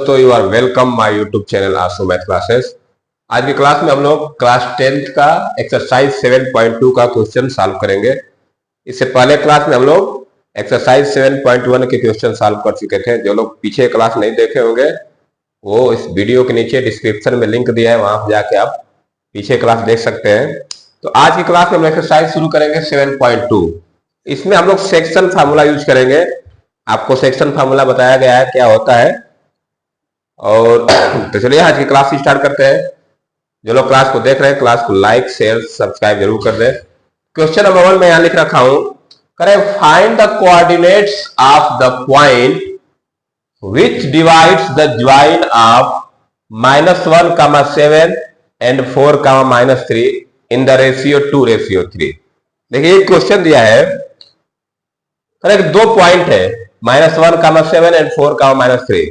दोस्तों, you are welcome my YouTube channel आसो math classes. आज की क्लास में हम लोग क्लास 10th का एक्सरसाइज 7.2 का क्वेश्चन सॉल्व करेंगे। इससे पहले क्लास में हम लोग एक्सरसाइज 7.1 के क्वेश्चन सॉल्व कर चुके थे। जो लोग पीछे क्लास नहीं देखे होंगे वो इस वीडियो के नीचे डिस्क्रिप्शन में लिंक दिया है, वहां जाके आप पीछे क्लास देख सकते हैं। तो आज की क्लास में हम एक्सरसाइज शुरू करेंगे 7.2। इसमें हम लोग सेक्शन फार्मूला यूज करेंगे। आपको सेक्शन फार्मूला बताया गया है क्या होता है। और तो चलिए आज की क्लास स्टार्ट करते हैं। जो लोग क्लास को देख रहे हैं क्लास को लाइक शेयर सब्सक्राइब जरूर कर दें। क्वेश्चन नंबर 1 में यहां लिख रखा हूं, करें find the coordinates of the point which divides the join of -1, 7 and 4, -3 in the ratio 2:3। देखिए ये क्वेश्चन दिया है, करें दो पॉइंट है -1, 7 एंड 4, -3।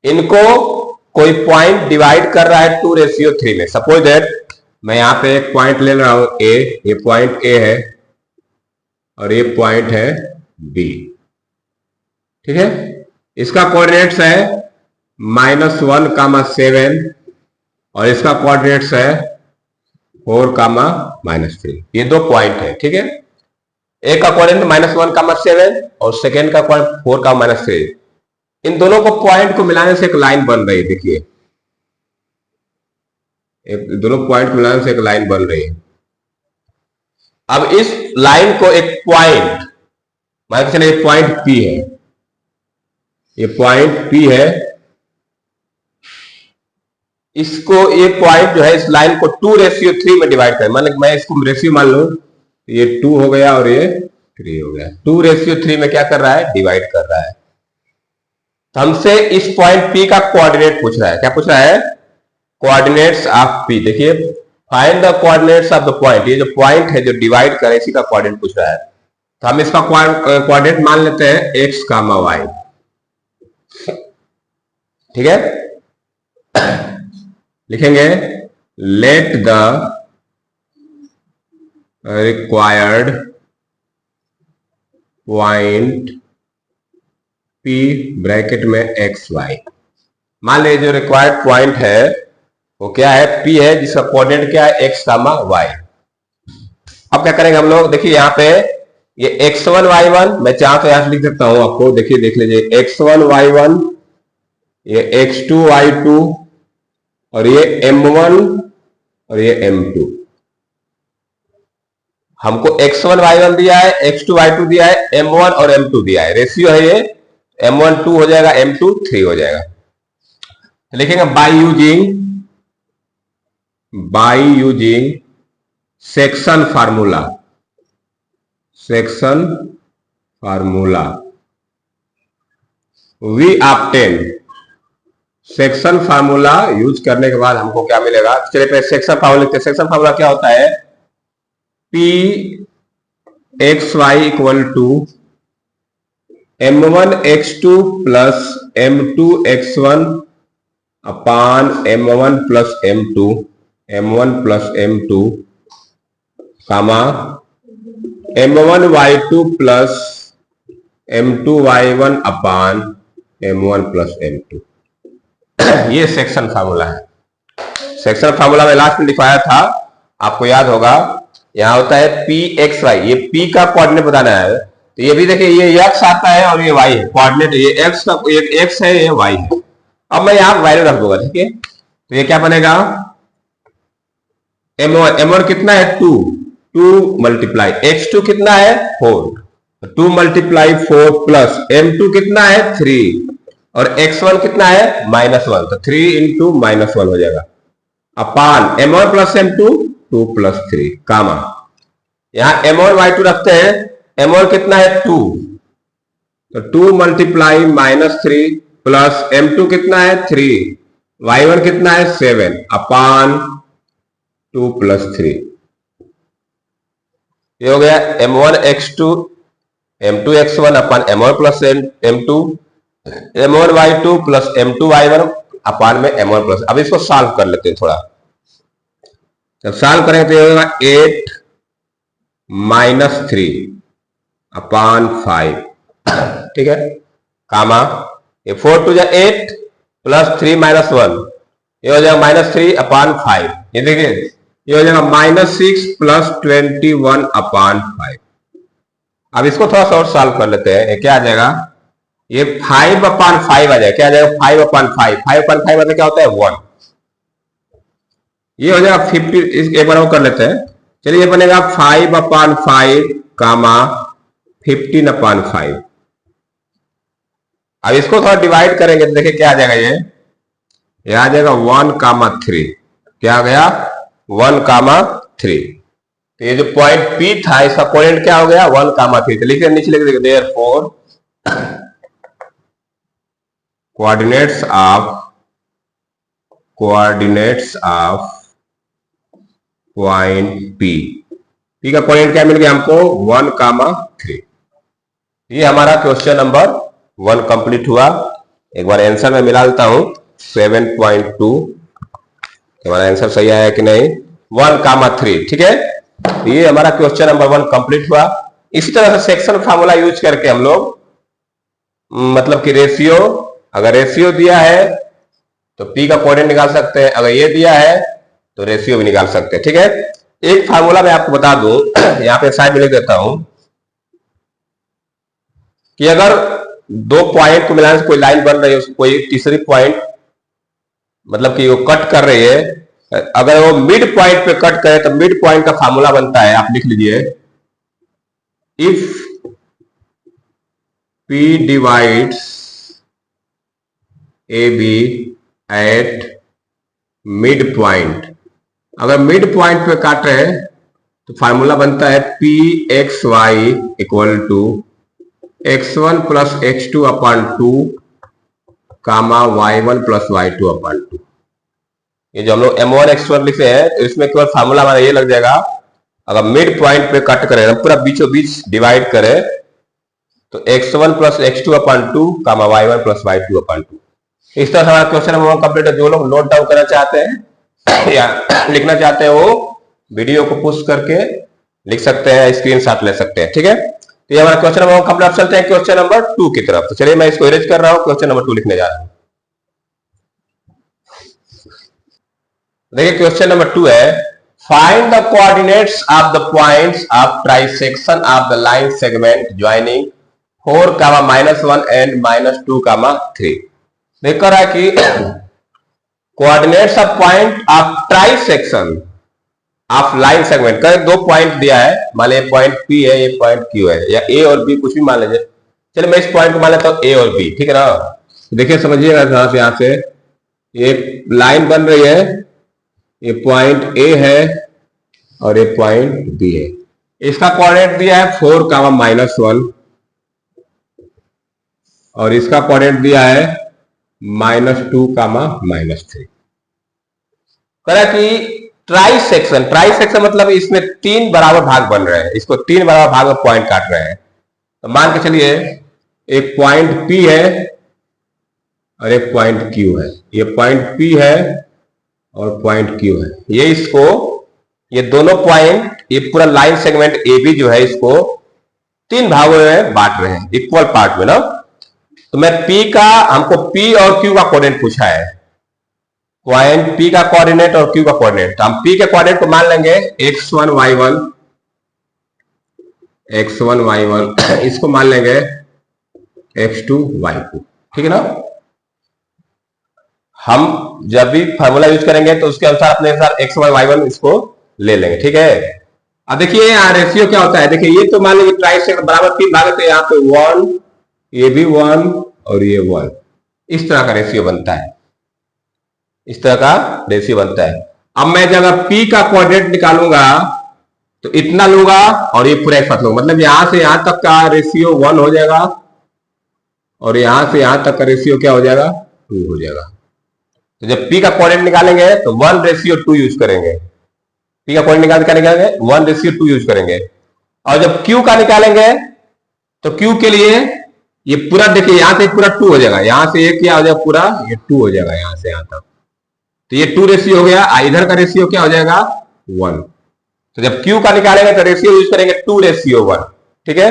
इनको कोई पॉइंट डिवाइड कर रहा है 2:3 में। सपोज दैट मैं यहां पे एक पॉइंट ले रहा हूं ए, ये पॉइंट ए है और ये पॉइंट है बी, ठीक है। इसका कोऑर्डिनेट्स है -1, 7 और इसका कोऑर्डिनेट्स है 4, -3। ये दो पॉइंट है, ठीक है। एक का कोऑर्डिनेट -1, 7 और सेकेंड का कोऑर्डिनेट 4, -3। इन दोनों को पॉइंट को मिलाने से एक लाइन बन रही है। देखिए दोनों पॉइंट को मिलाने से एक लाइन बन रही है। अब इस लाइन को एक पॉइंट मान के चलिए पॉइंट पी है, ये पॉइंट पी है। इसको ये पॉइंट जो है इस लाइन को 2:3 में डिवाइड करें। मान मैं इसको रेशियो मान लूं, ये 2 हो गया और ये 3 हो गया। 2:3 में क्या कर रहा है, डिवाइड कर रहा है। हमसे इस पॉइंट P का कोऑर्डिनेट पूछ रहा है। क्या पूछ रहा है, कोऑर्डिनेट्स ऑफ P। देखिए find the coordinates of the point, ये जो पॉइंट है जो डिवाइड करे इसी का कोऑर्डिनेट पूछ रहा है। तो हम इसका कोऑर्डिनेट मान लेते हैं x, y, ठीक है। लिखेंगे let the required point P bracket में x, y। मान लीजिए जो रिक्वायर्ड पॉइंट है वो क्या है, P है, जिसका कोऑर्डिनेट क्या है x, y। अब क्या करेंगे हम लोग, देखिए यहाँ पे ये x1 y1 मैं चाहूं तो यहां से लिख सकता हूं आपको। देखिए देख लीजिए x1 y1, ये x2 y2 और ये m1 और ये m2। हमको x1 y1 दिया है, x2 y2 दिया है, m1 और m2 दिया है। रेशियो है ये m1 2 हो जाएगा, m2 3 हो जाएगा। तो लिखेंगे by using section formula we obtain. Section formula use करने के बाद हमको क्या मिलेगा, चलिए पहले सेक्शन फार्मूला लिखते हैं। सेक्शन फार्मूला क्या होता है, P x y equal to m1 x2 plus m2 x1 upon m1 plus m2, m1 plus m2, comma m1 y2 plus m2 y1 upon m1 plus m2। ये section formula है। Section formula में last में लिखवाया था, आपको याद होगा। यहां होता है P x y, ये P का कोऑर्डिनेट बताना है। तो ये भी देखिए ये x आता है और ये y है कोऑर्डिनेट। ये x का x है, ये y है। अब मैं यहां वैल्यू रख दूंगा, ठीक है। तो ये क्या बनेगा, m1 कितना है 2 मल्टीप्लाई x2 कितना है 4, 2 मल्टीप्लाई 4 प्लस m2 कितना है 3 और x1 कितना है -1, तो 3 इंटू -1 हो जाएगा अपान m1 प्लस m2 2 प्लस 3, कामा यहां m1 y2 रखते हैं। m1 कितना है 2, तो 2 मल्टीप्लाई -3 प्लस m2 कितना है 3, y1 कितना है 7 अपान 2 प्लस 3। ये हो गया m1 x2 m2 x1 upon m1 plus m2, m1 y2 plus m2 y1 अपान में m1 प्लस। अब इसको सॉल्व कर लेते हैं थोड़ा। जब सॉल्व करेंगे तो ये होगा 8 -3 अपान 5, ठीक है, कामा ये 4 टू जा 8 प्लस 3 माइनस 1, ये हो जाएगा -3/5। ये देखिए ये हो जाएगा -6 प्लस 21/5। अब इसको थोड़ा सा और सॉल्व कर लेते हैं। ये क्या आ जाएगा, ये 5/5 आ जाएगा। क्या आ जाएगा 5/5, 5/5 मतलब क्या होता है 1। ये हो जाएगा 50, एक बार और कर लेते हैं। चलिए ये बनेगा 5/5 कामा 15/5। अब इसको थोड़ा डिवाइड करेंगे तो देखिए क्या आ जाएगा, ये आ जाएगा 1/3। क्या आ गया 1/3। तो ये जो पॉइंट P था इसका कोऑर्डिनेट क्या हो गया 1/3। तो लिखिए नीचे लिख देंगे therefore coordinates of point P का कोऑर्डिनेट क्या मिल गया हमको 1/3। ये हमारा क्वेश्चन नंबर 1 कंप्लीट हुआ। एक बार आंसर में मिला देता हूं 7.2। हमारा आंसर सही आया कि नहीं, 1/3। ठीक है, ये हमारा क्वेश्चन नंबर 1 कंप्लीट हुआ। इसी तरह से सेक्शन फार्मूला यूज करके हम लोग मतलब कि रेशियो, अगर रेशियो दिया है तो P का कोऑर्डिनेट निकाल सकते हैं, अगर ये दिया है तो रेशियो भी निकाल सकते हैं। ठीक है, एक फार्मूला मैं आपको बता दूं, यहां पे साइड में लिख देता हूं कि अगर दो पॉइंट को मिलाने से कोई लाइन बन रही है, कोई तीसरी पॉइंट मतलब कि वो कट कर रही है, अगर वो मिड पॉइंट पे कट करे तो मिड पॉइंट का फार्मूला बनता है, आप लिख लीजिए, if P divides AB at midpoint. अगर मिड पॉइंट पे काट रहे हैं तो फार्मूला बनता है PXY equal to x1 plus x2/2 comma y1 plus y2/2। ये जो हम लोग M1 x1 लिखे हैं तो इसमें केवल फार्मूला हमारा ये लग जाएगा, अगर मिड पॉइंट पे कट करें पूरा बीचों बीच डिवाइड करें तो x1 plus x2/2 comma y1 plus y2/2। इस तरह हमारा क्वेश्चन नंबर 1 कंप्लीट है। जो लोग नोट डाउन करना चाहते हैं या लिखना चाहते हैं वो वीडियो को पुश करके लिख सकते हैं, स्क्रीनशॉट ले सकते हैं। ठीक है, तो ये हमारा क्वेश्चन नंबर 1 कंप्लीट। चलते हैं क्वेश्चन नंबर 2 की तरफ। तो चलिए मैं इसको इरेज कर रहा हूं, क्वेश्चन नंबर 2 लिखने जा रहा हूं। देखिए क्वेश्चन नंबर 2 है, find the coordinates of the points of trisection of the line segment joining 4, -1 and -2, 3। देख रहा है कि coordinates of point of trisection of line segment का दो पॉइंट दिया है, मान लीजिए पॉइंट P है, ये पॉइंट Q है, या A और B कुछ भी मान लीजिए। चलिए मैं इस पॉइंट को मान लेता हूं A और B। ठीक है ना, देखिए समझिएगा, यहां से एक लाइन बन रही है, ये पॉइंट A है और ये पॉइंट B है। इसका कोऑर्डिनेट दिया है 4, -1 और इसका कोऑर्डिनेट दिया है -2, -3। कह रहा कि ट्राइसेक्शन मतलब इसमें 3 बराबर भाग बन रहे हैं, इसको 3 बराबर भाग में पॉइंट काट रहे हैं। तो मान के चलिए एक पॉइंट P है और एक पॉइंट Q है। ये पॉइंट P है और पॉइंट Q है। ये इसको, ये दोनों पॉइंट, ये पूरा लाइन सेगमेंट AB जो है इसको 3 भागों में बांट रहे हैं, इक्वल पार्ट में ना। तो मैं P का, हमको P और Q का कोऑर्डिनेट पूछा है, पॉइंट P का कोऑर्डिनेट और Q का कोऑर्डिनेट। तो हम P के कोऑर्डिनेट को मान लेंगे x1 y1, इसको मान लेंगे x2 y2। ठीक है ना, हम जब भी फार्मूला यूज करेंगे तो उसके अनुसार अपने अनुसार x1 y1 इसको ले लेंगे। ठीक है, अब देखिए यहाँ रेशियो क्या होता है, देखिए ये तो मान लीजिए ट्राइसेक्शन बराबर 3 भाग, तो यहाँ पे 1, ये भी 1 और ये 1, इस तरह का रेशियो बनता है, इस तरह का रेशियो बनता है। अब मैं जब P का कोऑर्डिनेट निकालूंगा तो इतना लूंगा और ये पूरा एक साथ लूंगा, मतलब यहां से यहां तक का रेशियो 1 हो जाएगा और यहां से यहां तक का रेशियो क्या हो जाएगा 2 हो जाएगा। तो जब P का कोऑर्डिनेट निकालेंगे तो 1:2 यूज करेंगे। P का कोऑर्डिनेट निकालेंगे 1:2 यूज करेंगे। और जब Q का निकालेंगे तो Q के लिए ये पूरा देखिए यहां से पूरा 2 हो जाएगा, यहां से एक क्या हो जाएगा पूरा ये 2 हो जाएगा यहां से यहां तक। तो ये 2 रेशियो हो गया, इधर का रेशियो क्या हो जाएगा 1। तो जब Q का निकालेंगे तो रेशियो यूज करेंगे 2:1। ठीक है,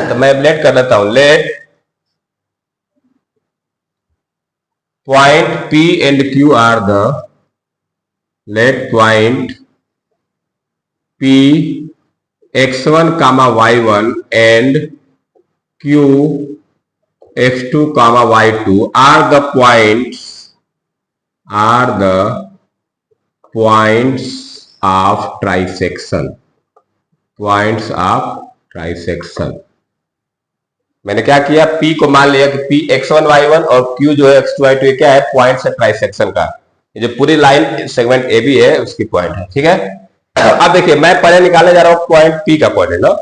तो मैं लेट कर लेता हूं, late point P and Q are the, let point P x1 comma y1 and Q x2 comma y2 are the points of trisection. Points of trisection. मैंने क्या किया, P को मान लिया कि P x1 y1 और Q जो है x2 y2 क्या है, पॉइंट है ट्राइसेक्शन का। ये जो पूरी लाइन सेगमेंट ए बी है उसकी पॉइंट है, ठीक है। अब देखिए मैं पहले निकालने जा रहा हूं पॉइंट P का कोऑर्डिनेट ना।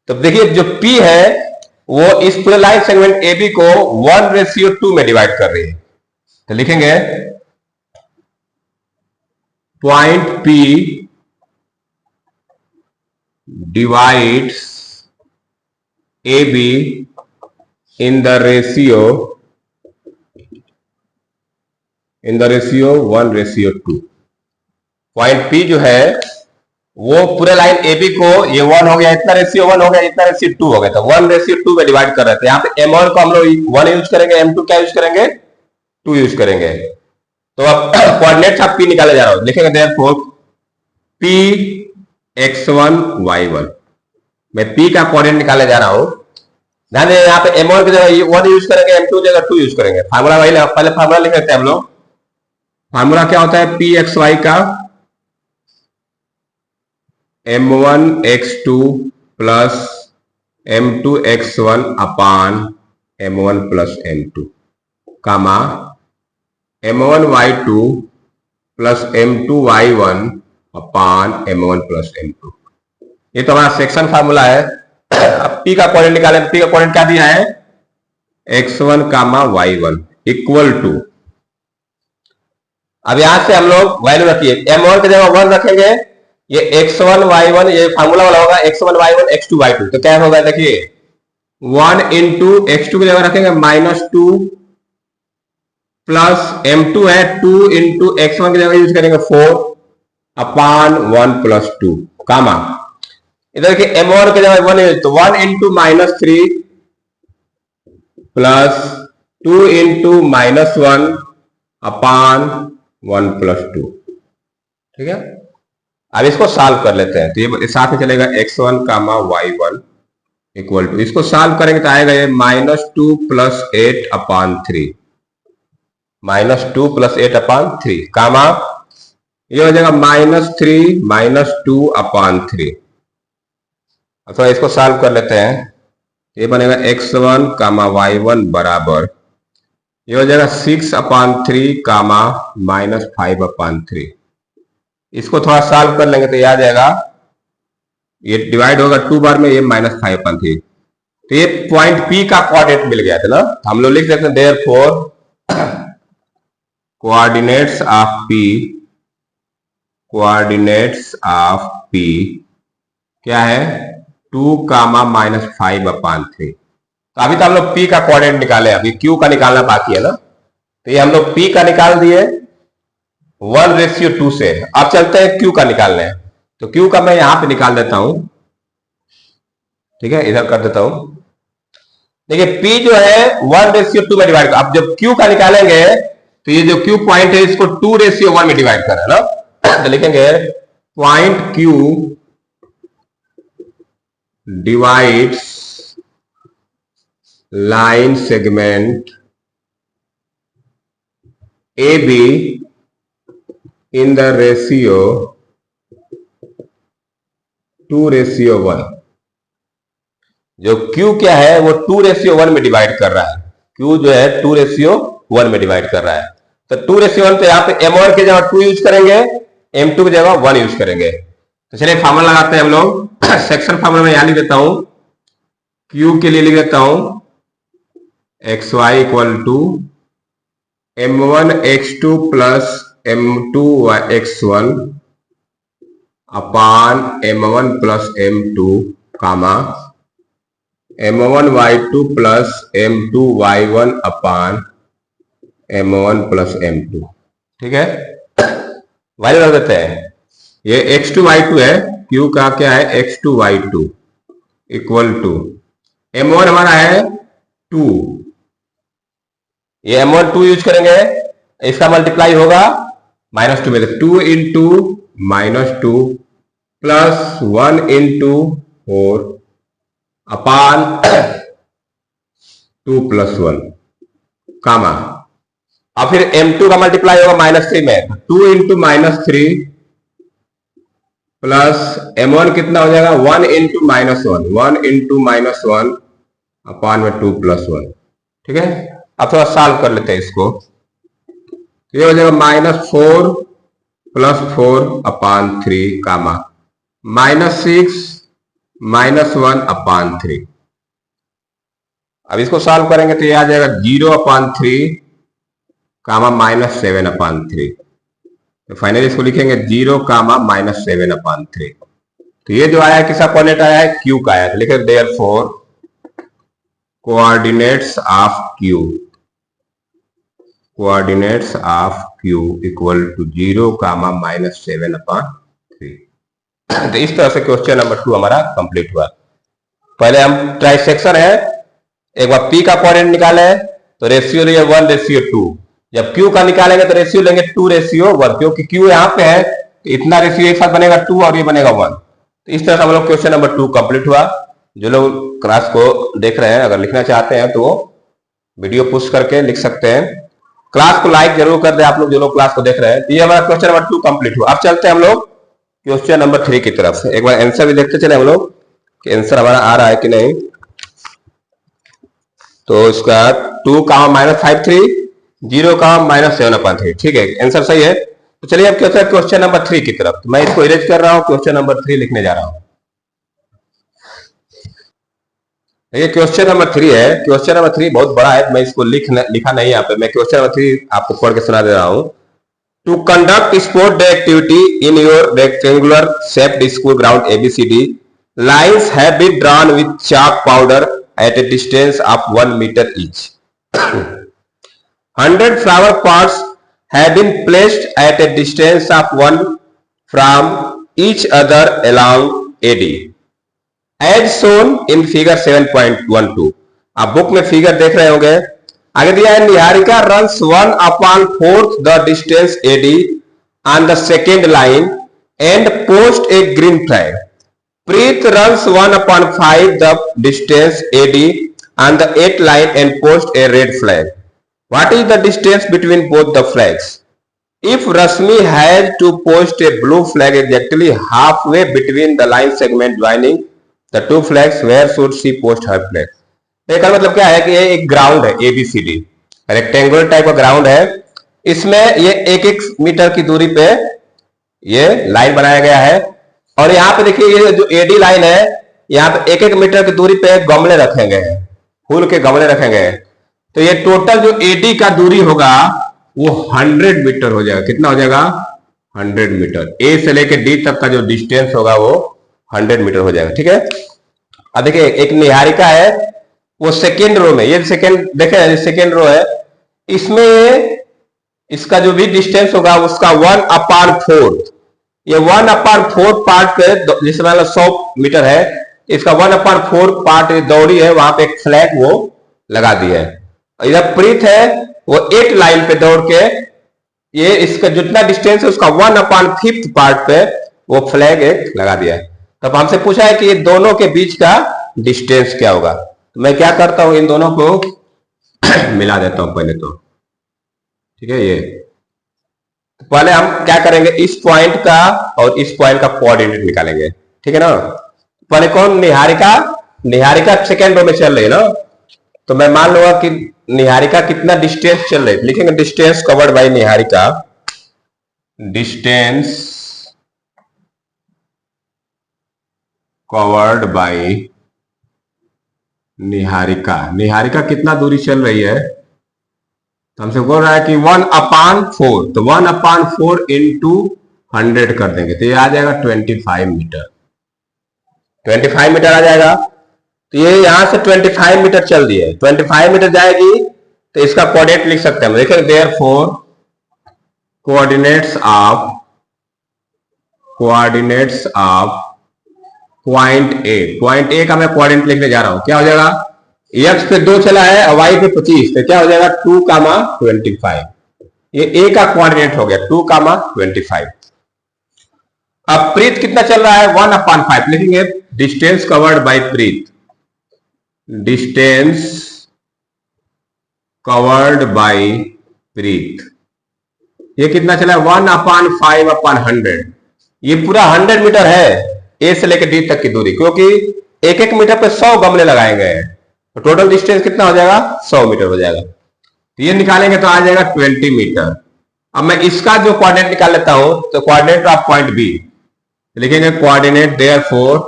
तो देखिए जो P है वो इस पूरे लाइन सेगमेंट ए बी को 1:2 में डिवाइड कर रही है। तो लिखेंगे point P divides AB in the ratio 1:2। Point P जो है वो पूरे लाइन AB को, ये 1 हो गया, इतना रेशियो 1 हो गया, इतना रेशियो 2 हो गया, तो 1:2 में डिवाइड कर रहे थे। यहाँ पे M1 को हम लोग 1 यूज करेंगे, M2 क्या यूज करेंगे, 2 यूज करेंगे। तो अब कोऑर्डिनेट्स आप P निकाले जा रहा हूं, लिखेंगे देयरफॉर P x1 y1। मैं P का कोऑर्डिनेट निकाले जा रहा हूं। ध्यान दें यहाँ पे M1 की जगह 1 यूज करेंगे, M2 की जगह 2 यूज करेंगे। फार्मूला वही, पहले फार्मूला लिख लेते हैं हम लोग। फार्मूला क्या होता है, P x y का M1 x2 plus M2 x1 upon M1 plus M2 comma M1 y2 plus M2 y1 upon M1 plus M2। ये तो हमारा सेक्शन फार्मूला है। अब P का कोऑर्डिनेट निकालें। P का कोऑर्डिनेट क्या दिया है, x1 comma y1 equal to, अब यहां से हम लोग वैल्यू रखिए, M1 की जगह 1 रखेंगे, ये x1 y1 ये फार्मूला वाला होगा, x1 y1 x2 y2। तो क्या होगा, देखिए 1 इंटू x2 की जगह रखेंगे -2 प्लस M2 है 2 इंटू x1 की जगह यूज करेंगे 4 अपान 1 प्लस 2 कामा, इधर के M1 की जगह 1 है तो 1 इंटू -3 प्लस 2 इंटू -1 अपान 1 प्लस 2, ठीक है। अब इसको सॉल्व कर लेते हैं, तो ये साथ में चलेगा x1 comma y1 equal to, इसको सॉल्व करेंगे तो आएगा ये -2 प्लस 8 अपान 3, -2 प्लस 8 अपान 3 कामा ये हो जाएगा -3 -2 अपान 3। अथवा इसको सॉल्व कर लेते हैं, ये बनेगा x1 कामा y1 बराबर, ये हो जाएगा 6 अपान 3 कामा -5 अपान 3। इसको थोड़ा सॉल्व कर लेंगे तो ये आ जाएगा, ये डिवाइड होगा 2 बार में, ये -5 अपान 3। तो ये पॉइंट P का कोऑर्डिनेट मिल गया था ना। हम लोग लिख सकते हैं देयरफॉर कोऑर्डिनेट्स ऑफ P क्या है, 2 कामा -5 अपान 3। तो अभी तो हम लोग P का कोऑर्डिनेट निकाले, अभी Q का निकालना बाकी है ना। तो ये हम लोग P का निकाल दिए 1:2 से। अब चलते हैं Q का निकालने, तो Q का मैं यहां पे निकाल देता हूं, ठीक है, इधर कर देता हूं। देखिए P जो है 1:2 में डिवाइड, अब जब Q का निकालेंगे तो ये जो Q पॉइंट है इसको 2:1 में डिवाइड कर रहा है ना। तो लिखेंगे point Q divides line segment AB in the ratio 2:1। जो Q क्या है वो 2:1 में डिवाइड कर रहा है, Q जो है 2:1 में डिवाइड कर रहा है। तो 2:1, तो यहाँ पे M1 की जगह 2 यूज करेंगे, M2 की जगह 1 यूज करेंगे। तो चलिए फार्मूला लगाते हैं हम लोग। सेक्शन फार्मूला में यहां लिख देता हूं, Q के लिए लिख देता हूं xy equal to M1 x2 plus M2 x1 upon M1 plus M2 comma M1 y2 plus M2 y1 upon M1 plus M2, ठीक है। वैल्यू रख देते हैं, ये x2 y2 है, Q का क्या है x2 y2 equal to M1 हमारा है 2, ये m1 2 यूज करेंगे, इसका मल्टीप्लाई होगा -2 में, 2 इंटू -2 प्लस 1 इंटू 4 अपान 2 + 1 कामा, और फिर m2 का मल्टीप्लाई होगा -3 में, 2 इंटू -3 प्लस m1 कितना हो जाएगा 1 इंटू -1, 1 इंटू -1 अपान में 2 + 1। ठीक है, अब थोड़ा सॉल्व कर लेते हैं इसको। ये हो जाएगा -4 + 4 अपान 3 कामा -6 -1 अपान 3। अब इसको सॉल्व करेंगे तो ये आ जाएगा 0/3 कामा -7 अपान 3। तो फाइनली इसको लिखेंगे 0 कामा -7/3। तो ये जो आया है किसका कोऑर्डिनेट आया है, क्यू का आया है। लिखे therefore coordinates of Q, coordinates of Q equal to 0 comma -7/3। तो इस तरह से क्वेश्चन नंबर 2 हमारा कंप्लीट हुआ। पहले हम ट्राइसेक्शन है, एक बार P का कोऑर्डिनेट निकाले तो रेशियो लिए 1:2, जब Q का निकालेंगे तो रेशियो लेंगे 2:1, क्योंकि Q यहाँ पे है तो इतना रेशियो एक साथ बनेगा 2 और ये बनेगा 1। तो इस तरह से हम लोग क्वेश्चन नंबर 2 कंप्लीट हुआ। जो लोग क्लास को देख रहे हैं, अगर लिखना चाहते हैं तो वीडियो पुश करके लिख सकते हैं। क्लास को लाइक जरूर कर दे आप लोग जो लोग क्लास को देख रहे हैं। तो ये हमारा क्वेश्चन नंबर 2 कंप्लीट हुआ। अब चलते हैं हम लोग क्वेश्चन नंबर 3 की तरफ से। एक बार आंसर भी देखते चले हम लोग कि आंसर हमारा आ रहा है कि नहीं। तो इसका 2 -53 0 -7/3। ठीक है, आंसर सही है। तो चलिए अब क्वेश्चन नंबर 3 की तरफ। तो मैं इसको इरेज कर रहा हूं, क्वेश्चन नंबर 3 लिखने जा रहा हूं। ये क्वेश्चन नंबर 3 है। क्वेश्चन नंबर 3 बहुत बड़ा है, मैं इसको लिखा नहीं यहाँ पे। मैं क्वेश्चन नंबर 3 आपको पढ़ के सुना दे रहा हूं। To conduct sport day activity in your rectangular shaped school ground ABCD, lines have been drawn with chalk powder at a distance of 1 meter each. 100 flower pots have been placed at a distance of 1 from each other along AD, as shown in figure 7.12. आप book में figure देख रहे होंगे। आगे दिया है Niharika runs 1/4 the distance AD on the second line and post a green flag. Preet runs 1/5 the distance AD on the 8th line and post a red flag. What is the distance between both the flags? If Rashmi has to post a blue flag exactly halfway between the line segment joining the two flags, where should she post her flag? एक मतलब क्या है कि ये एक ground है ABCD, rectangular type का ground है। इसमें ये 1-1 मीटर की दूरी पे ये लाइन बनाया गया है। और यहाँ पे देखिए ये जो AD लाइन है, यहाँ पे 1-1 मीटर की दूरी पे गमले रखे गए हैं, फूल के गमले रखे गए हैं। तो ये टोटल जो AD का दूरी होगा वो 100 मीटर हो जाएगा। कितना हो जाएगा 100 मीटर। A से लेके D तक का जो डिस्टेंस होगा वो 100 मीटर हो जाएगा। ठीक है, अब देखिए एक निहारिका है, वो सेकेंड रो में, ये सेकेंड देखे सेकेंड रो है, इसमें इसका जो भी डिस्टेंस होगा उसका 1/4, ये 1/4 पार्ट पे, जिसमें 100 मीटर है, इसका 1/4 पार्ट दौड़ी है, वहां पे एक फ्लैग वो लगा दिया है। इधर प्रीत है, वो 8 लाइन पे दौड़ के ये इसका जितना डिस्टेंस है उसका 1/5 पार्ट पे वो फ्लैग एक लगा दिया है। तब हमसे पूछा है कि ये दोनों के बीच का डिस्टेंस क्या होगा। तो मैं क्या करता हूं, इन दोनों को मिला देता हूं पहले तो। ठीक है, ये तो पहले हम क्या करेंगे, इस पॉइंट का और इस पॉइंट का कोऑर्डिनेट निकालेंगे। ठीक है ना। पहले कौन, निहारिका सेकेंड रो में चल रही है ना। तो मैं मान लूंगा कि निहारिका कितना डिस्टेंस चल रही है। लिखेंगे distance covered bye Niharika, distance covered bye Niharika कितना दूरी चल रही है। तो हमसे बोल रहा है कि 1/4, तो 1/4 इंटू 100 कर देंगे तो ये आ जाएगा 25 मीटर। 25 मीटर आ जाएगा। तो ये यहां से 25 मीटर चल दी है, 25 मीटर जाएगी तो इसका कोऑर्डिनेट लिख सकते हैं। देखेंगे therefore coordinates of point A का मैं कोऑर्डिनेट लिखने जा रहा हूं। क्या हो जाएगा एक्स पे 2 चला है और वाई पे 25, तो क्या हो जाएगा 2,25। ये ए का कोऑर्डिनेट हो गया 2,25। अब प्रीत कितना चल रहा है 1/5 लिखेंगे। Distance covered by Preet, distance covered by Preet, ये कितना चला है 1/5/100। ये पूरा 100 मीटर है ए से लेकर डी तक की दूरी, क्योंकि एक एक मीटर पे 100 गमले लगाए गए हैं, तो टोटल डिस्टेंस कितना हो जाएगा 100 मीटर हो जाएगा। तो ये निकालेंगे तो आ जाएगा 20 मीटर। अब मैं इसका जो कोऑर्डिनेट निकाल लेता हूं, तो कोऑर्डिनेट ऑफ पॉइंट बी लिखेंगे, coordinate therefore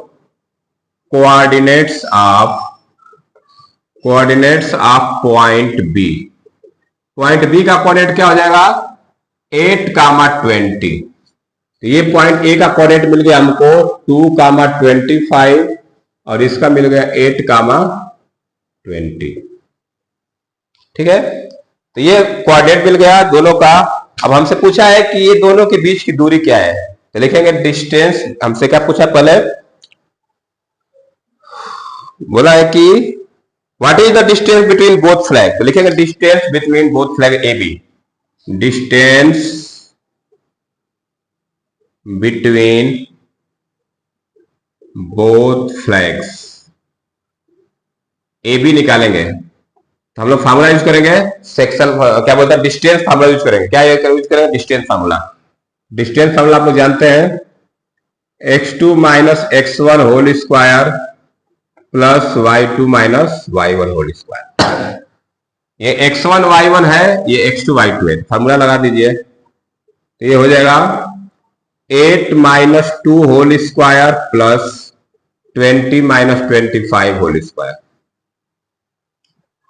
coordinates of point B. Point B का कोऑर्डिनेट क्या हो जाएगा 8,20। तो ये पॉइंट ए का कोऑर्डिनेट मिल गया हमको 2,25 और इसका मिल गया 8,20। ठीक है, तो ये कोऑर्डिनेट मिल गया दोनों का। अब हमसे पूछा है कि ये दोनों के बीच की दूरी क्या है, तो लिखेंगे डिस्टेंस। हमसे क्या पूछा पहले, बोला है कि what is the distance between both flag, तो लिखेंगे distance between both flag A B, distance between both flags A B निकालेंगे। तो हम लोग फार्मूला यूज करेंगे, सेक्शन क्या बोलते हैं, डिस्टेंस फार्मूला यूज करेंगे। क्या यूज करेंगे, डिस्टेंस फार्मूला। डिस्टेंस फार्मूला आप लोग जानते हैं, x2 minus x1 whole square plus y2 minus y1 whole square. ये x1 y1 है, ये x2 y2 है, फार्मूला लगा दीजिए। तो ये हो जाएगा 8 minus 2 whole square plus 20 minus 25 whole square.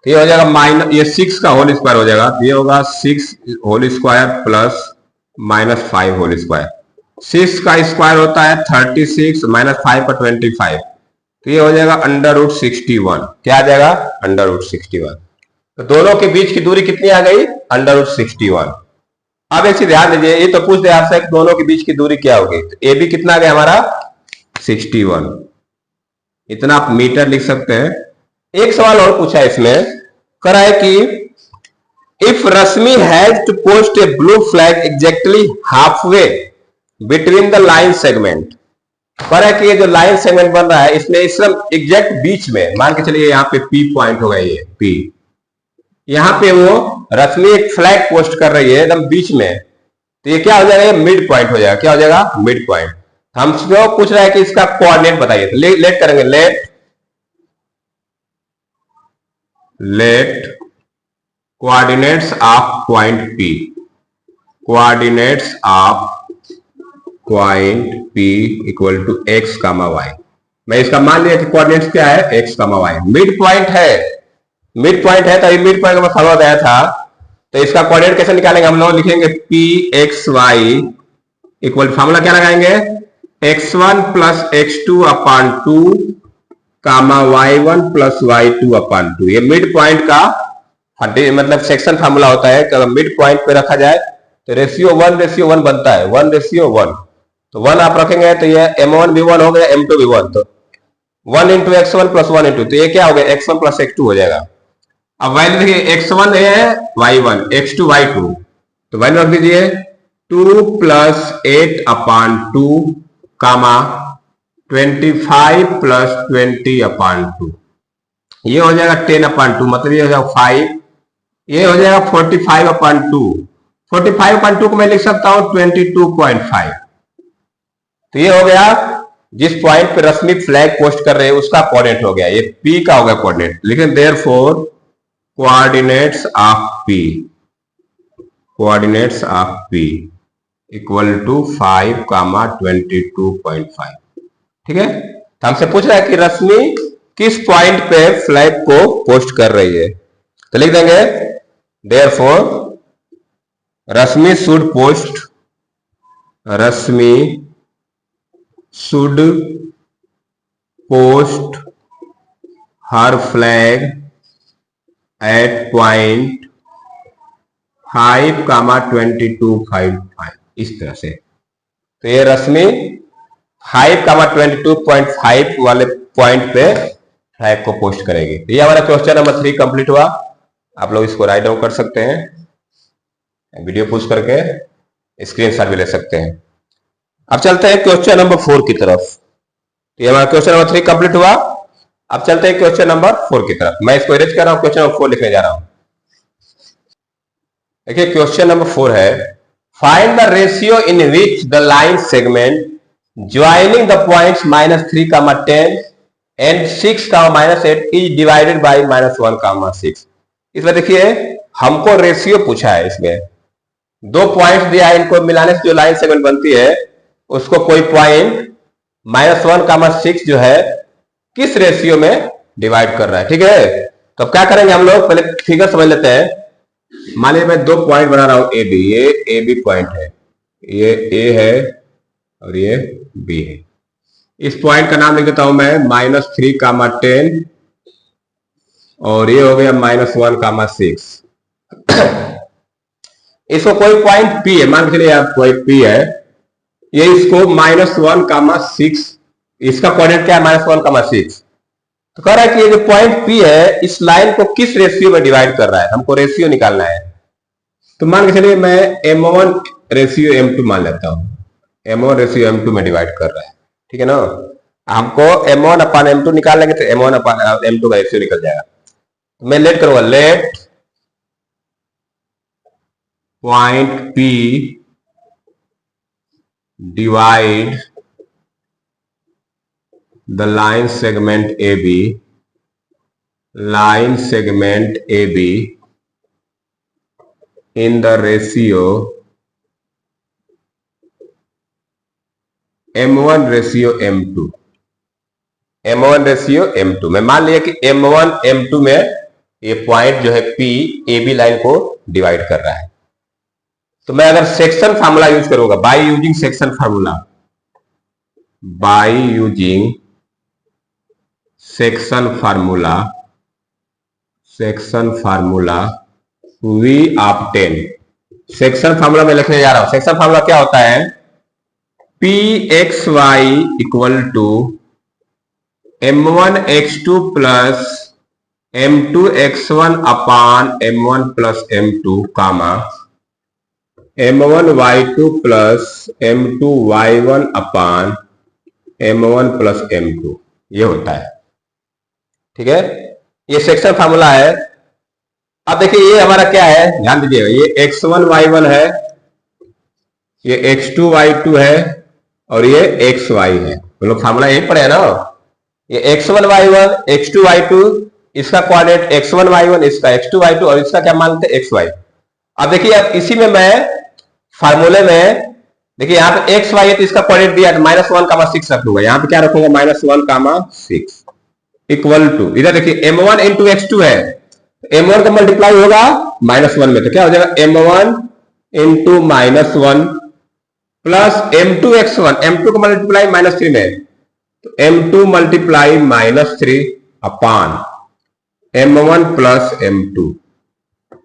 ये हो जाएगा माइनस, ये 6 का होल स्क्वायर हो जाएगा, ये होगा 6 whole square plus minus 5 whole square. 6 का स्क्वायर होता है 36 माइनस 5 का 25, तो ये हो जाएगा √61। क्या आ जाएगा √61। तो दोनों के बीच की दूरी कितनी आ गई √61। अब एक चीज ध्यान दीजिए, ये तो पूछ दे आपसे दोनों के बीच की दूरी क्या होगी, तो ए बी कितना आ गया हमारा 61, इतना आप मीटर लिख सकते हैं। एक सवाल और पूछा इसमें, करा है कि if Rashmi has to post a blue flag exactly halfway between the line segment, पर है कि ये जो लाइन सेगमेंट बन रहा है इसमें इस एग्जैक्ट बीच में, मान के चलिए यहाँ पे पी पॉइंट होगा, ये पी, यहाँ पे वो रश्मि एक फ्लैग पोस्ट कर रही है एकदम बीच में, तो ये क्या हो जाएगा, मिड पॉइंट हो जाएगा। क्या हो जाएगा मिड पॉइंट। हमसे पूछ रहा है कि इसका कोऑर्डिनेट बताइए, तो लेट करेंगे, let coordinates of point P, coordinates of point P equal to x, y। मैं इसका मान लिया कि कोऑर्डिनेट्स क्या है x, y। मिड पॉइंट है, मिड पॉइंट है, तो मिड पॉइंट का मैं फॉर्मूला दिया था, तो इसका कोऑर्डिनेट कैसे निकालेंगे हम लोग, लिखेंगे Pxy इक्वल, फॉर्मूला क्या लगाएंगे, x1 प्लस x2 अपान 2 y1 प्लस y2 अपान 2। ये मिड पॉइंट का मतलब सेक्शन फार्मूला होता है। अगर मिड पॉइंट पे रखा जाए तो रेशियो 1:1 बनता है, 1:1। तो 1 आप रखेंगे तो ये m1 v1 हो गया, m2 v1, तो 1 इंटू x1 प्लस 1 इंटू, तो ये क्या हो गया x1 प्लस x2 हो जाएगा। अब वैल्यू देखिए, x1 है y1, x2 y2, तो वैल्यू रख दीजिए 2 प्लस 8 अपान 2 25 प्लस 20 अपान 2, ये हो जाएगा 10 अपान 2, मतलब ये हो जाएगा 5, ये हो जाएगा 45 अपान 2। 45 अपान 2 को मैं लिख सकता हूं 22.5। तो ये हो गया जिस पॉइंट पे रश्मि फ्लैग पोस्ट कर रहे हैं उसका कोऑर्डिनेट हो गया, ये P का हो गया कोऑर्डिनेट। लेकिन therefore coordinates of P, coordinates of P equal to 5, 22.5। ठीक है, तो हमसे पूछ रहा है कि रश्मि किस पॉइंट पे फ्लैग को पोस्ट कर रही है, तो लिख देंगे therefore Rashmi should post, Rashmi should post her flag at point 5, 22.5, इस तरह से। तो ये रश्मि 5, 22.5 वाले पॉइंट पे फ्लैग को पोस्ट करेगी। तो ये हमारा क्वेश्चन नंबर 3 कंप्लीट हुआ। आप लोग इसको राइट डाउन कर सकते हैं, वीडियो पुश करके स्क्रीनशॉट भी ले सकते हैं। अब चलते हैं क्वेश्चन नंबर 4 की तरफ। तो ये हमारा क्वेश्चन नंबर 3 कंप्लीट हुआ। अब चलते हैं क्वेश्चन नंबर 4 की तरफ। मैं इसको इरेज कर रहा हूं, क्वेश्चन नंबर 4 लिखने जा रहा हूं। देखिए क्वेश्चन नंबर 4 है, find the ratio in which the line segment joining the points -3, 10 and 6, -8 is divided by -1, 6। इसमें देखिए हमको रेशियो पूछा है। इसमें दो पॉइंट्स दिया है, इनको मिलाने से जो लाइन सेगमेंट बनती है उसको कोई पॉइंट -1, 6 जो है किस रेशियो में डिवाइड कर रहा है। ठीक है, तो अब क्या करेंगे हम लोग, पहले फिगर समझ लेते हैं। मान लीजिए मैं दो पॉइंट बना रहा हूं ए बी, ये ए बी पॉइंट है, ये ए है और ये बी है। इस पॉइंट का नाम लिख देता हूं मैं -3, 10 और ये हो गया -1, 6। इसको कोई पॉइंट पी है, मान के चलिए आप कोई पी है, ये इसको -1, 6, इसका कोऑर्डिनेट क्या है -1, 6। तो कह रहा है कि ये जो पॉइंट पी है इस लाइन को किस रेशियो में डिवाइड कर रहा है, हमको रेशियो निकालना है। तो मान के चलिए मैं M1 रेशियो M2 मान लेता हूं, M1 रेशियो M2 में डिवाइड कर रहा है। ठीक है ना, हमको M1/M2 निकाल लेंगे तो M1/M2 का रेशियो निकल जाएगा। मैं लेट करूंगा, let point P divide the line segment AB in the ratio M1 ratio M2। M1 ratio M2 में मान लिया कि M1 M2 में ये पॉइंट जो है P AB लाइन को डिवाइड कर रहा है। तो मैं अगर सेक्शन फार्मूला यूज करूंगा, by using section formula, section formula we obtain. Section formula में लिखने जा रहा हूं। सेक्शन फार्मूला क्या होता है, P X Y equal to M1x2 plus M2x1 upon M1 plus M2 comma M1y2 plus M2y1 upon M1 plus M2, ये होता है। ठीक है, ये सेक्शन फार्मूला है। अब देखिए ये हमारा क्या है, ध्यान दीजिएगा, ये x1y1 है, ये x2y2 है और ये xy है। हम लोग फार्मूला यही पढ़े है ना, ये x1y1 x2y2, इसका कोऑर्डिनेट x1y1, इसका x2y2 और इसका क्या मानते हैं xy। अब देखिए अब इसी में मैं फार्मूले में देखिए यहाँ पे एक्स वाई है तो इसका कोऑर्डिनेट दिया है -1, 6 रख लूंगा। यहाँ पे क्या रखूंगा -1, 6 इक्वल टू, इधर देखिए M1 इंटू x2 है, M1 का मल्टीप्लाई होगा -1 में, तो क्या हो जाएगा M1 into -1 plus M2x1, M2 का मल्टीप्लाई -3 में, तो M2 मल्टीप्लाई -3 अपान M1 प्लस M2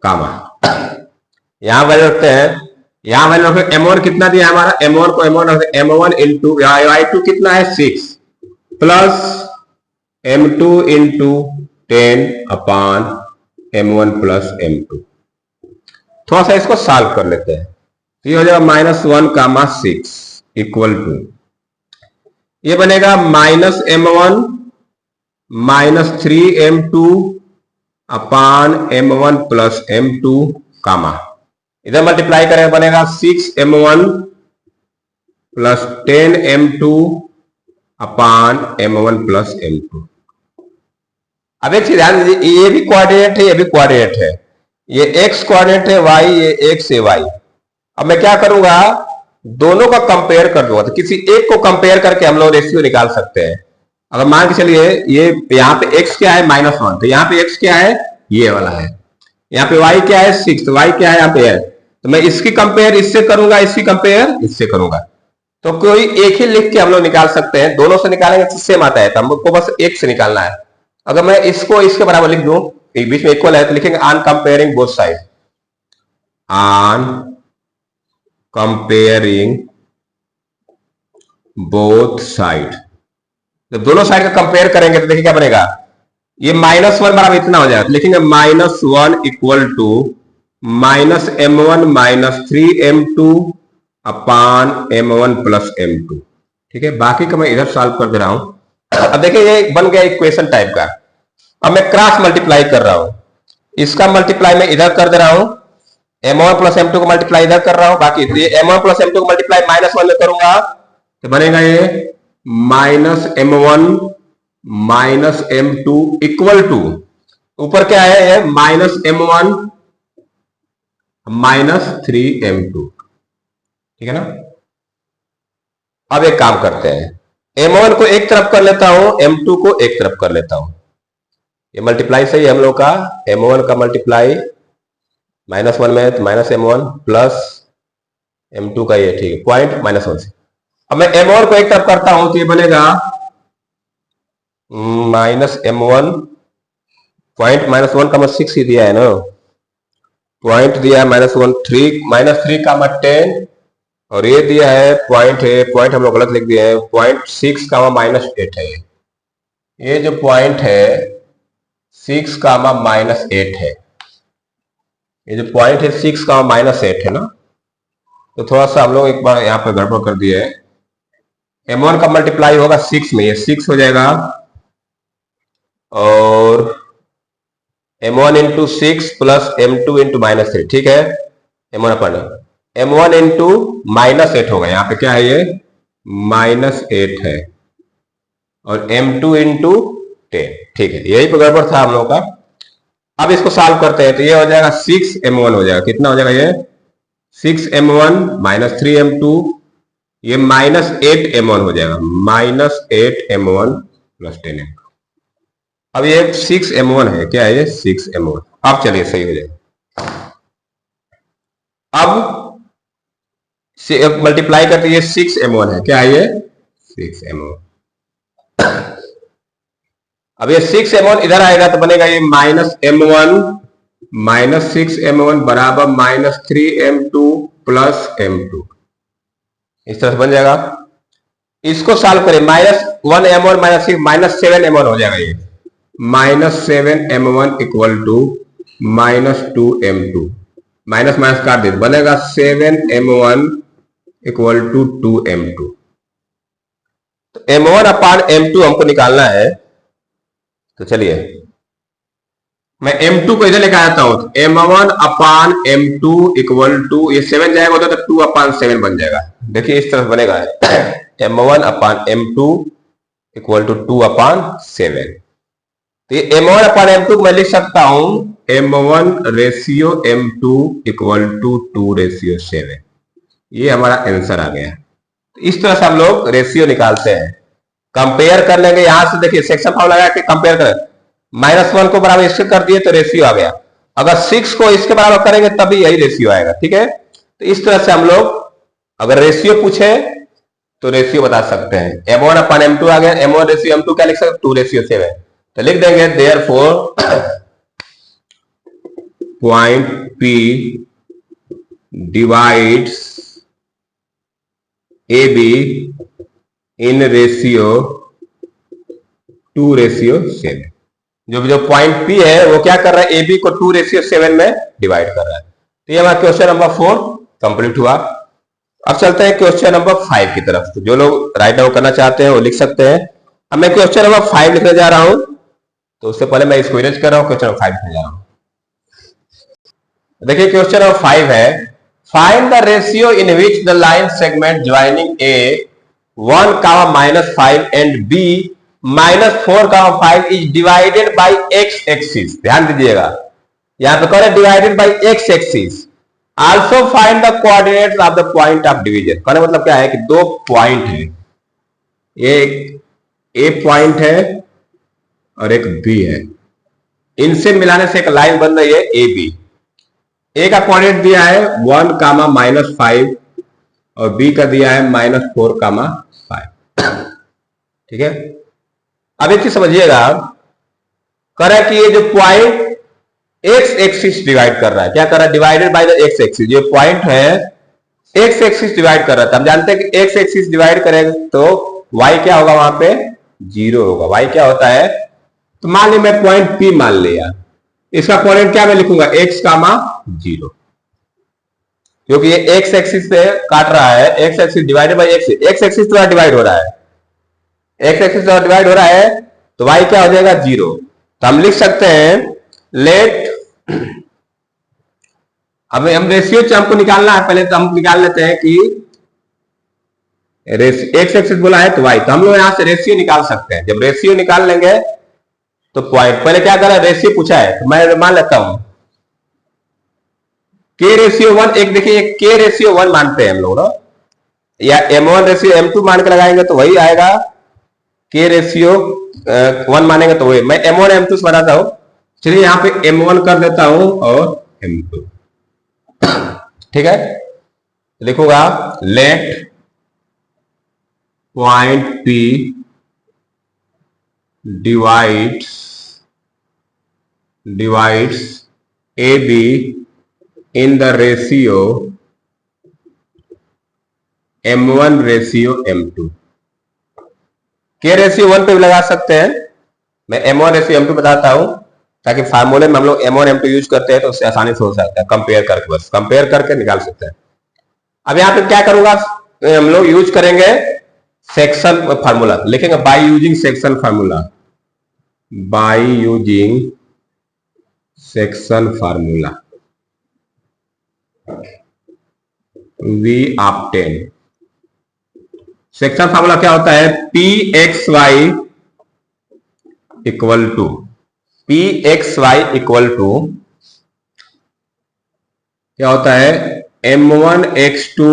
कामा, यहां वैल्यू रखते हैं, यहां वैल्यू रखते M1 कितना दिया है हमारा, M1 को M1 रखते M1 इंटू y2 कितना है 6 प्लस M2 इंटू 10 अपान M1 प्लस M2। थोड़ा सा इसको सॉल्व कर लेते हैं, ये हो जाएगा -1, 6 इक्वल टू, ये बनेगा -M1 -3M2 अपान M1 प्लस M2 कामा, इधर मल्टीप्लाई करें बनेगा 6M1 प्लस 10M2 अपान M1 प्लस M2। अब एक चीज ध्यान दीजिए, ये भी कोऑर्डिनेट है, ये भी कोऑर्डिनेट है, ये x कोऑर्डिनेट है y, ये x है y। अब मैं क्या करूंगा, दोनों का कंपेयर कर दूंगा, तो किसी एक को कंपेयर करके हम लोग रेशियो निकाल सकते हैं। अगर मान के चलिए ये यहाँ पे x क्या है -1, तो यहाँ पे x क्या है, ये वाला है, यहाँ पे y क्या है 6, तो y क्या है यहाँ पे है, तो मैं इसकी कंपेयर इससे करूंगा, इसकी कंपेयर इससे करूंगा, तो कोई एक ही लिख के हम लोग निकाल सकते हैं। दोनों से निकालेंगे तो सेम आता है, तो हमको बस एक से निकालना है। अगर मैं इसको इसके बराबर लिख दूं, बीच में इक्वल है, तो लिखेंगे on comparing both side, on comparing both side. जब दोनों साइड का कंपेयर करेंगे तो देखिए क्या बनेगा, ये -1 बराबर इतना हो जाएगा, तो लिखेंगे -1 equal to -m1 -3m2 upon m1 plus m2। ठीक है, बाकी का मैं इधर सॉल्व कर दे रहा हूं। अब देखिए ये बन गया इक्वेशन टाइप का। अब मैं क्रॉस मल्टीप्लाई कर रहा हूं, इसका मल्टीप्लाई मैं इधर कर दे रहा हूं, m1 प्लस m2 को मल्टीप्लाई इधर कर रहा हूं, बाकी m1 प्लस m2 को मल्टीप्लाई -1 में करूंगा तो बनेगा ये -m1 -m2 इक्वल टू, ऊपर क्या है ये -m1 -3m2। ठीक है ना। अब एक काम करते हैं, m1 को एक तरफ कर लेता हूं, m2 को एक तरफ कर लेता हूं। ये मल्टीप्लाई सही है हम लोग का, m1 का मल्टीप्लाई -1 में तो -m1 प्लस m2 का ये, ठीक है, पॉइंट -1 से। अब मैं m1 को एक तरफ करता हूं तो ये बनेगा -m1 पॉइंट -1 का 6 ही दिया है ना, पॉइंट दिया है -3 का 10 और ये दिया है पॉइंट है, पॉइंट हम लोग गलत लिख दिए हैं, .6 का -8 है। ये जो पॉइंट है 6 का -8 है, ये जो पॉइंट है 6 का -8 है ना, तो थोड़ा सा हम लोग एक बार यहाँ पे गड़बड़ कर दिए है। m1 का मल्टीप्लाई होगा 6 में, ये 6 हो जाएगा और m1 into 6 plus m2 into -3। ठीक है, m1 इंटू -8 होगा, यहाँ पे क्या है ये -8 है और m2 इंटू 10। ठीक है, यही पे गड़बड़ था हम लोग का। अब इसको सॉल्व करते हैं तो ये हो जाएगा 6m1 हो जाएगा, कितना हो जाएगा ये 6m1 -3m2, ये -8m1 हो जाएगा, -8m1 प्लस 10m2। अब ये 6m1 है, क्या है ये 6m1। अब चलिए सही हो जाएगा। अब मल्टीप्लाई करते ये 6m1 है, क्या है ये 6m1। अब ये 6m1 इधर आएगा तो बनेगा ये -m1 -6m1 बराबर -3m2 प्लस m2, इस तरह से बन जाएगा। इसको सॉल्व करें, -1m1 -7m1 हो जाएगा, ये -7m1 equal to -2m2, minus minus काट दे बनेगा 7m1 इक्वल टू 2m2। तो m1 अपान m2 हमको निकालना है, तो चलिए मैं m2 को इधर लेकर आता हूं, m1 upon m2 equal to, ये 7 जाएगा उधर तो 2 अपान 7 बन जाएगा। देखिए इस तरह बनेगा m1 upon m2 equal to 2 अपान 7। तो ये m1 अपान m2 को मैं लिख सकता हूं m1 ratio m2 equal to 2 ratio 7। ये हमारा आंसर आ गया। तो इस तरह से हम लोग रेशियो निकालते हैं, कंपेयर कर लेंगे। यहां से देखिए सेक्शन फॉर्मूला लगा के कंपेयर कर, -1 को बराबर इससे कर दिए तो रेशियो आ गया, अगर 6 को इसके बराबर करेंगे तभी यही रेशियो आएगा। ठीक है, तो इस तरह से हम लोग अगर रेशियो पूछे तो रेशियो बता सकते हैं। m1 अपान m2 आ गया, m1 रेशियो m2 क्या लिख सकते, 2 रेशियो 7, तो लिख देंगे therefore point P divides AB in ratio 2 ratio 7। जो पॉइंट P है वो क्या कर रहा है, AB को 2 रेशियो 7 में डिवाइड कर रहा है। तो ये हमारा क्वेश्चन नंबर 4 कंप्लीट हुआ। अब चलते हैं क्वेश्चन नंबर 5 की तरफ। तो जो लोग राइट डाउन करना चाहते हैं वो लिख सकते हैं। अब मैं क्वेश्चन नंबर 5 लिखने जा रहा हूं, तो उससे पहले मैं इसको इरेज कर रहा हूं, क्वेश्चन नंबर 5 लिखने जा रहा हूं। देखिए क्वेश्चन नंबर 5 है, find the ratio in which the line segment joining A 1, -5 and B -4, 5 is divided by x axis. ध्यान दीजिएगा यहां पे करें divided by x axis. Also find the coordinates of the point of division. कहने मतलब क्या है कि दो पॉइंट है, एक A पॉइंट है और एक B है, इनसे मिलाने से एक लाइन बन रही है AB। A का कोऑर्डिनेट दिया है 1, -5 और B का दिया है -4, 5। ठीक है, अब एक चीज समझिएगा, करें कि ये जो पॉइंट एक्स एक्सिस डिवाइड कर रहा है, क्या कर रहा है, divided by the x axis. ये पॉइंट है एक्स एक्सिस डिवाइड कर रहा है, हम जानते हैं कि एक्स एक्सिस डिवाइड करेंगे तो y क्या होगा, वहां पे 0 होगा। y क्या होता है, तो मान लिया मैं पॉइंट पी मान लिया, इसका कोऑर्डिनेट क्या मैं लिखूंगा, x कामा 0, क्योंकि ये x एक्सिस पे काट रहा है, x axis divided by x axis द्वारा डिवाइड हो रहा है, x एक्सिस द्वारा डिवाइड हो रहा है, तो y क्या हो जाएगा 0। तो हम लिख सकते हैं लेट, अब हम रेशियो हमको निकालना है, पहले तो हम निकाल लेते हैं कि x एक्सिस बोला है तो y, तो हम लोग यहां से रेशियो निकाल सकते हैं। जब रेशियो निकाल लेंगे तो पॉइंट, पहले क्या करा, रेशियो पूछा है तो मैं मान लेता हूं k रेशियो 1, एक देखिए k रेशियो 1 मानते हैं हम लोग ना, या m1 रेशियो m2 मान के लगाएंगे तो वही आएगा, k रेशियो 1 मानेंगे तो वही, मैं m1 m2 से बनाता हूं, चलिए यहां पे m1 कर देता हूं और m2, ठीक है। लिखूंगा let point P divides AB in the ratio m1 ratio m2। के रेशियो 1 पे भी लगा सकते हैं, मैं m1 रेशियो m2 बताता हूं ताकि फार्मूले में हम लोग m1 m2 यूज करते हैं तो उससे आसानी से हो सकता है, कंपेयर करके, बस कंपेयर करके निकाल सकते हैं। अब यहां पे क्या करूंगा, हम लोग यूज करेंगे सेक्शन फार्मूला, लिखेंगे by using section formula, by using section formula we obtain. Section formula क्या होता है, P X Y equal to, P X Y equal to क्या होता है, m1 x2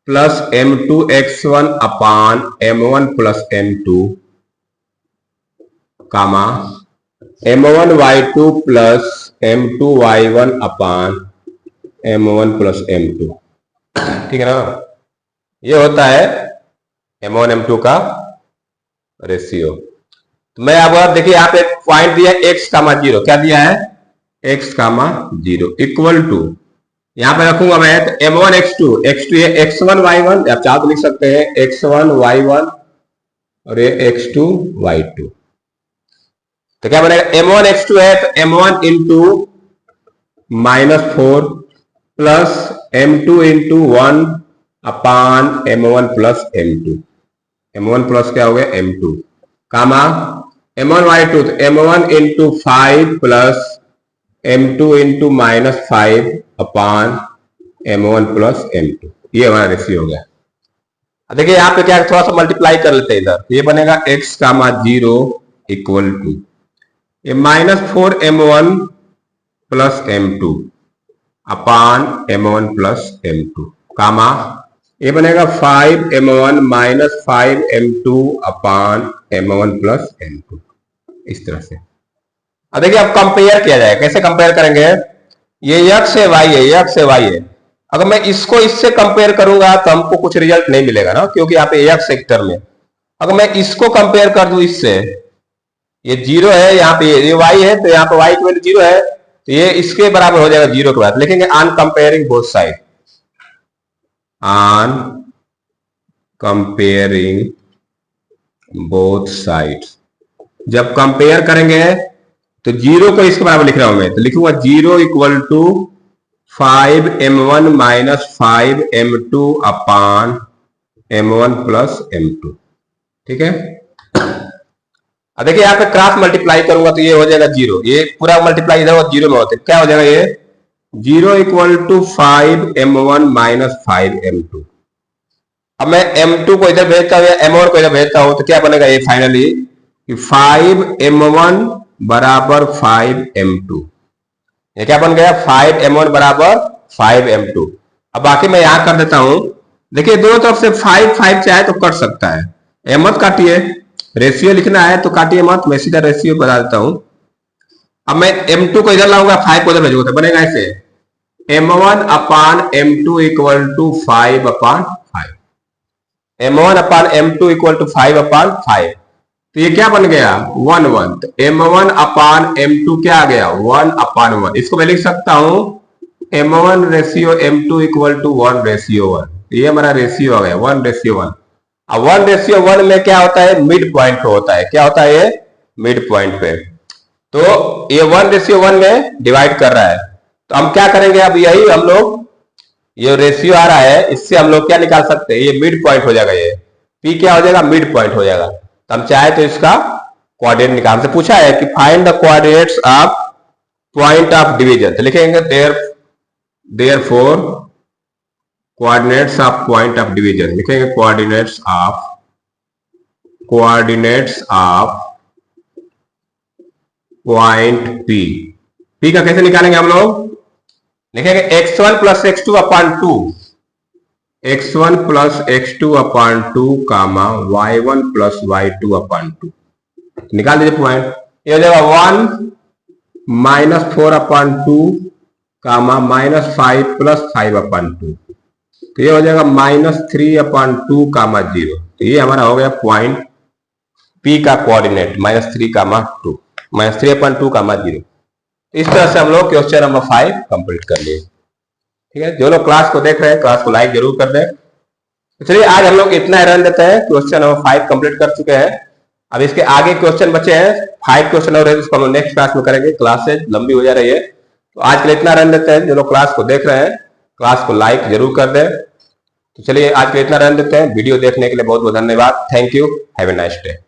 plus m2 x1 upon m1 plus m2 comma m1 y2 plus m2 y1 upon m1 plus m2, ठीक है ना। ये होता है m1 m2 का रेशियो। तो मैं अब देखिए यहाँ पे पॉइंट दिया x कामा 0, क्या दिया है, x कामा 0 इक्वल टू, यहां पे रखूंगा मैं तो m1 x2, x2 ये x1 y1, आप चाहो तो लिख सकते हैं x1 y1 और ये x2 y2, तो क्या बनेगा, m1 x2 है तो m1 into -4 plus m2 into 1 अपान m1 plus m2, m1 plus क्या हो गया m2 कामा m1 y2 तो m1 into 5 plus m2 into -5 अपान m1 प्लस m2, ये हमारा रेशियो हो गया। देखिए यहाँ पे क्या थोड़ा सा मल्टीप्लाई कर लेते हैं इधर, ये बनेगा x कामा 0 इक्वल टू ये -4 m1 plus m2 upon m1 plus m2 कामा ये बनेगा 5 m1 minus 5 m2 upon m1 plus m2, इस तरह से। अब देखिए अब कंपेयर किया जाए, कैसे कंपेयर करेंगे, ये x है y है, x है y है, अगर मैं इसको इससे कंपेयर करूंगा तो हमको कुछ रिजल्ट नहीं मिलेगा ना, क्योंकि यहाँ पे x सेक्टर में अगर मैं इसको कंपेयर कर दूं इससे, ये 0 है, यहाँ पे ये y है तो यहाँ पे y की वैल्यू 0 है, तो ये इसके बराबर हो जाएगा 0 के बाद, लिखेंगे on comparing both side, on comparing both sides. जब कंपेयर करेंगे तो 0 को इसके बराबर लिख रहा हूं मैं, तो लिखूंगा 0 equal to 5 m1 minus 5 m2 upon m1 plus m2, ठीक है। अब देखिए यहाँ पे क्रॉस मल्टीप्लाई करूंगा तो ये हो जाएगा 0, ये पूरा मल्टीप्लाई इधर 0 में होता है, क्या हो जाएगा ये 0 equal to 5 m1 minus 5 m2। अब मैं m2 को इधर भेजता हूँ या m1 को इधर भेजता हूँ तो क्या बनेगा ये फाइनली 5 m1 बराबर 5 m2, ये क्या बन गया 5 m1 बराबर 5 m2। अब बाकी मैं यहां कर देता हूं, देखिए दोनों तरफ से 5 5 चाहे तो कट सकता है, m मत काटिए, रेशियो लिखना है तो काटिए मत, मैं सीधा रेशियो बता देता हूं। अब मैं m2 को इधर लाऊंगा, 5 को इधर भेजूंगा, तो बनेगा ऐसे m1 upon m2 equal to 5 upon 5, m1 upon m2 equal to 5 upon 5, तो ये क्या बन गया 1 1, तो m1 अपान m2 क्या आ गया 1 अपान 1, इसको मैं लिख सकता हूं m1 ratio m2 equal to 1 ratio 1, ये हमारा रेशियो आ गया 1 रेशियो 1। अब 1 रेशियो 1 में क्या होता है, मिड पॉइंट होता है, क्या होता है ये मिड पॉइंट पे। तो ये 1:1 में डिवाइड कर रहा है, तो हम क्या करेंगे, अब यही हम लोग ये रेशियो आ रहा है, इससे हम लोग क्या निकाल सकते हैं, ये मिड पॉइंट हो जाएगा, ये पी क्या हो जाएगा, मिड पॉइंट हो जाएगा। तो हम चाहे तो इसका कोऑर्डिनेट निकाल, हमसे पूछा है कि find the coordinates of point of division, तो लिखेंगे therefore coordinates of point of division, लिखेंगे coordinates of point P. P का कैसे निकालेंगे हम लोग, लिखेंगे x1 plus x2 upon 2, x1 plus x2 upon 2 comma y1 plus y2 upon 2, निकाल दीजिए पॉइंट। ये हो जाएगा 1 minus 4 upon 2 comma minus 5 plus 5 upon 2, तो ये हो जाएगा माइनस 3 अपॉन 2 कामा 0। तो ये हमारा हो गया पॉइंट P का कोऑर्डिनेट -3 कामा 2, -3 अपॉन 2 कामा 0। इस तरह से हम लोग क्वेश्चन नंबर 5 कंप्लीट कर लिए। ठीक है, जो लोग क्लास को देख रहे हैं क्लास को लाइक जरूर कर दें। तो चलिए आज हम लोग इतना रन देते हैं, क्वेश्चन नंबर 5 कंप्लीट कर चुके हैं। अब इसके आगे क्वेश्चन बचे हैं, 5 क्वेश्चन और इसको हम लोग नेक्स्ट क्लास में करेंगे, क्लासेज लंबी हो जा रही है। तो आज के लिए इतना रन देते हैं, जो लोग क्लास को देख रहे हैं क्लास को लाइक जरूर कर दें। तो चलिए आज के लिए इतना रन देते हैं। वीडियो देखने के लिए बहुत बहुत धन्यवाद। Thank you, have a nice day.